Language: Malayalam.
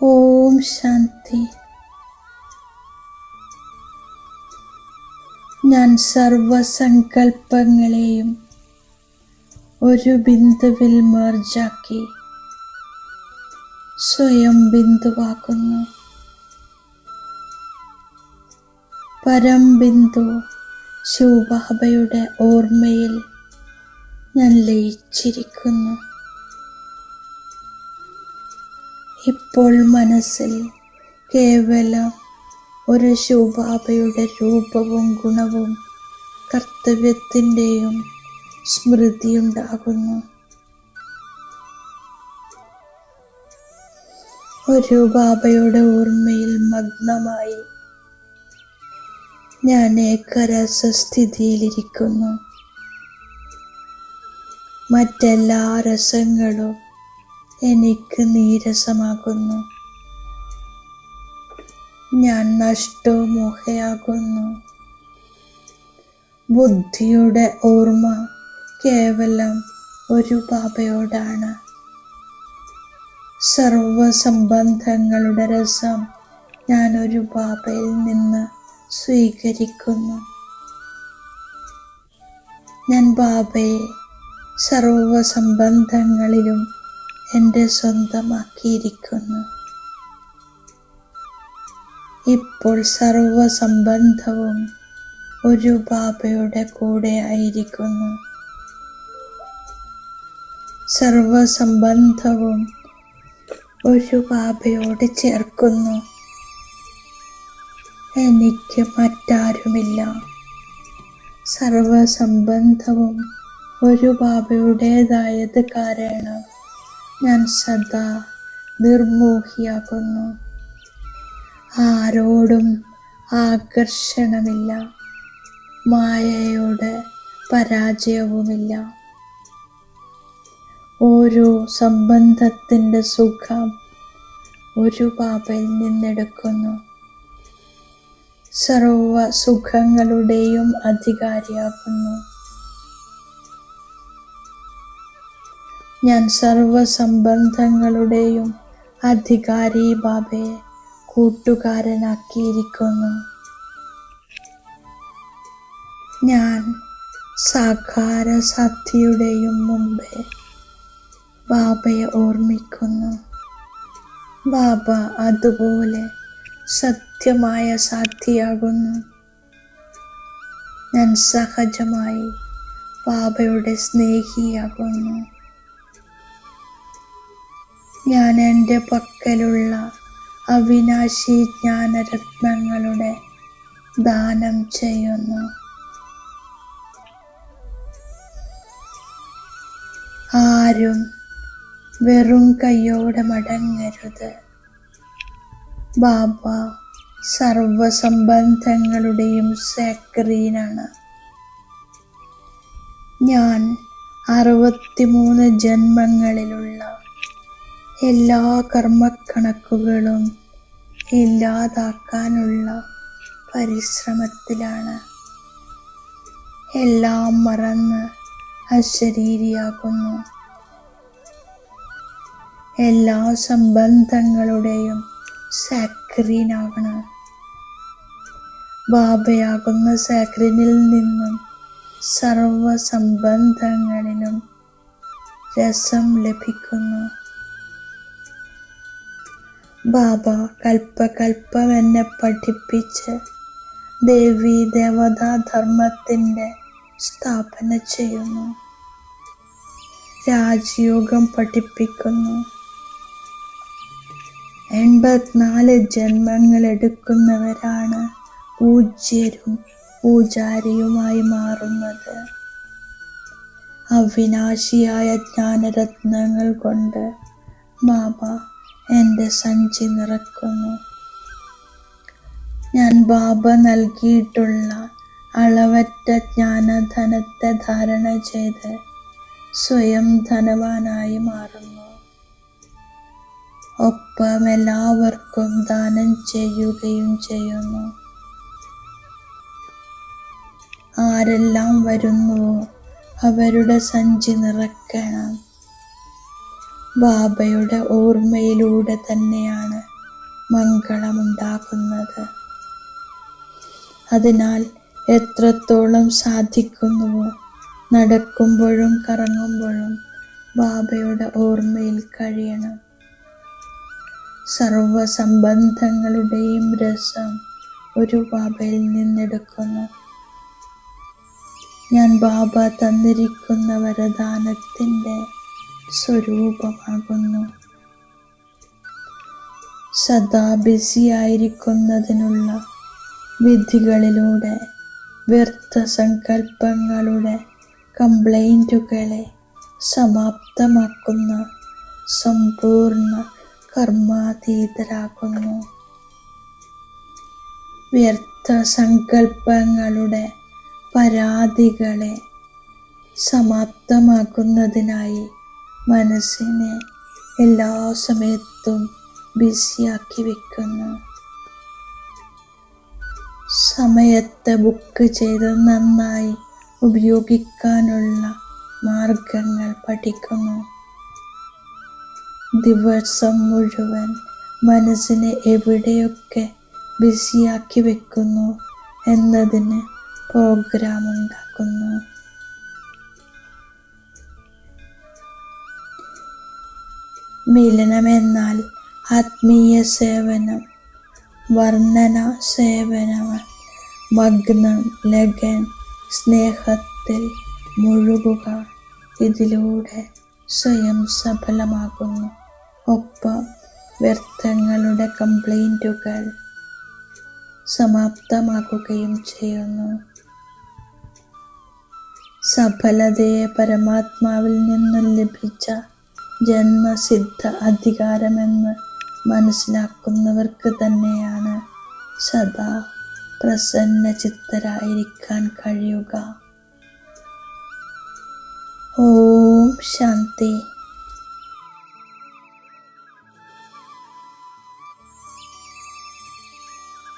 ഓം ശാന്തി. ഞാൻ സർവസങ്കൽപ്പങ്ങളെയും ഒരു ബിന്ദുവിൽ മെർജാക്കി സ്വയം ബിന്ദുവാക്കുന്നു. പരംബിന്ദു ശിവബാബയുടെ ഓർമ്മയിൽ ഞാൻ ലയിച്ചിരിക്കുന്നു. ഇപ്പോൾ മനസ്സിൽ കേവലം ഒരു ശിവബാബയുടെ രൂപവും ഗുണവും കർത്തവ്യത്തിൻ്റെയും സ്മൃതിയുണ്ടാകുന്നു. ഒരു ബാബയുടെ ഓർമ്മയിൽ മഗ്നമായി ഞാൻ ഏകരസസ്ഥിതിയിലിരിക്കുന്നു. മറ്റെല്ലാ രസങ്ങളും എനിക്ക് നീരസമാകുന്നു. ഞാൻ നഷ്ടോമോഹയാകുന്നു. ബുദ്ധിയുടെ ഓർമ്മ കേവലം ഒരു ബാബയോടാണ്. സർവസംബന്ധങ്ങളുടെ രസം ഞാൻ ഒരു ബാബയിൽ നിന്ന് സ്വീകരിക്കുന്നു. ഞാൻ ബാബയെ സർവസംബന്ധങ്ങളിലും എൻ്റെ സ്വന്തമാക്കിയിരിക്കുന്നു. ഇപ്പോൾ സർവസംബന്ധവും ഒരു ബാബയുടെ കൂടെ ആയിരിക്കുന്നു. സർവസംബന്ധവും ഒരു ബാബയോട് ചേർക്കുന്നു. എനിക്ക് മറ്റാരുമില്ല. സർവസംബന്ധവും ഒരു ബാബയുടേതായത് കാരണം ഞാൻ സദാ നിർമോഹിയാകുന്നു. ആരോടും ആകർഷണമില്ല. മായയുടെ പരാജയവുമില്ല. ഓരോ സംബന്ധത്തിൻ്റെ സുഖം ഒരു ബാബയിൽ നിന്നെടുക്കുന്നു. സർവ സുഖങ്ങളുടെയും അധികാരിയാകുന്നു. ഞാൻ സർവസംബന്ധങ്ങളുടെയും അധികാരി ബാബയെ കൂട്ടുകാരനാക്കിയിരിക്കുന്നു. ഞാൻ സാകാര സാധ്യയുടെയും മുമ്പേ ബാബയെ ഓർമ്മിക്കുന്നു. ബാബ അതുപോലെ സത്യമായ സാധ്യയാകുന്നു. ഞാൻ സഹജമായി ബാബയുടെ സ്നേഹിയാകുന്നു. ഞാൻ എൻ്റെ പക്കലുള്ള അവിനാശി ജ്ഞാനരത്നങ്ങളുടെ ദാനം ചെയ്യുന്നു. ആരും വെറും കൈയോടെ മടങ്ങരുത്. ബാബ സർവസംബന്ധങ്ങളുടെയും സേക്രീനാണ്. ഞാൻ 63 ജന്മങ്ങളിലുള്ള എല്ലാ കർമ്മക്കണക്കുകളും ഇല്ലാതാക്കാനുള്ള പരിശ്രമത്തിലാണ്. എല്ലാം മറന്ന് അശരീരിയാകുന്നു. എല്ലാ സംബന്ധങ്ങളുടെയും സാക്രീനാണ്. ബാബയാകുന്ന സാക്രീനിൽ നിന്നും സർവസംബന്ധങ്ങളിലും രസം ലഭിക്കുന്നു. ബാബ കൽപ്പകൽപ്പം എന്നെ പഠിപ്പിച്ച് ദേവി ദേവതാ ധർമ്മത്തിൻ്റെ സ്ഥാപന ചെയ്യുന്നു. രാജയോഗം പഠിപ്പിക്കുന്നു. 84 ജന്മങ്ങൾ എടുക്കുന്നവരാണ് പൂജ്യരും പൂജാരിയുമായി മാറുന്നത്. അവിനാശിയായ ജ്ഞാനരത്നങ്ങൾ കൊണ്ട് ബാബ എൻ്റെ സഞ്ചി നിറക്കുന്നു. ഞാൻ ബാബ നൽകിയിട്ടുള്ള അളവറ്റ ജ്ഞാനധനത്തെ ധാരണ ചെയ്ത് സ്വയം ധനവാനായി മാറുന്നു. ഒപ്പം എല്ലാവർക്കും ദാനം ചെയ്യുകയും ചെയ്യുന്നു. ആരെല്ലാം വരുന്നുവോ അവരുടെ സഞ്ചി നിറയ്ക്കണം. ബാബയുടെ ഓർമ്മയിലൂടെ തന്നെയാണ് മംഗളമുണ്ടാകുന്നത്. അതിനാൽ എത്രത്തോളം സാധിക്കുന്നുവോ നടക്കുമ്പോഴും കറങ്ങുമ്പോഴും ബാബയുടെ ഓർമ്മയിൽ കഴിയണം. സർവ സംബന്ധങ്ങളുടെയും രസം ഒരു ബാബയിൽ നിന്നെടുക്കുന്നു. ഞാൻ ബാബ തന്നിരിക്കുന്ന വരദാനത്തിൻ്റെ സ്വരൂപമാകുന്നു. സദാ ബിസിയായിരിക്കുന്നതിനുള്ള വിധികളിലൂടെ വ്യർത്ഥ സങ്കല്പങ്ങളുടെ കംപ്ലൈൻറ്റുകളെ സമാപ്തമാക്കുന്ന സമ്പൂർണ്ണ കർമാതീതരാകുന്നു. വ്യർത്ഥ സങ്കല്പങ്ങളുടെ പരാതികളെ സമാപ്തമാക്കുന്നതിനായി മനസ്സിനെ എല്ലാ സമയത്തും ബിസിയാക്കി വെക്കുന്നു. സമയത്തെ ബുക്ക് ചെയ്ത് നന്നായി ഉപയോഗിക്കാനുള്ള മാർഗങ്ങൾ പഠിക്കുന്നു. ദിവസം മുഴുവൻ മനസ്സിനെ എവിടെയൊക്കെ ബിസിയാക്കി വെക്കുന്നു എന്നതിന് പ്രോഗ്രാം ഉണ്ടാക്കുന്നു. മിലനമെന്നാൽ ആത്മീയ സേവനം, വർണ്ണന സേവനം, മഗ്നം, ലഗൻ, സ്നേഹത്തിൽ മുഴുകുക. ഇതിലൂടെ സ്വയം സഫലമാകുന്നു. ഒപ്പം വ്യർത്ഥങ്ങളുടെ കംപ്ലൈൻറ്റുകൾ സമാപ്തമാക്കുകയും ചെയ്യുന്നു. സഫലതയെ പരമാത്മാവിൽ നിന്നും ലഭിച്ച ജന്മസിദ്ധ അധികാരമെന്ന് മനസ്സിലാക്കുന്നവർക്ക് തന്നെയാണ് സദാ പ്രസന്നചിത്തരായിരിക്കാൻ കഴിയുക. ഓം ശാന്തി.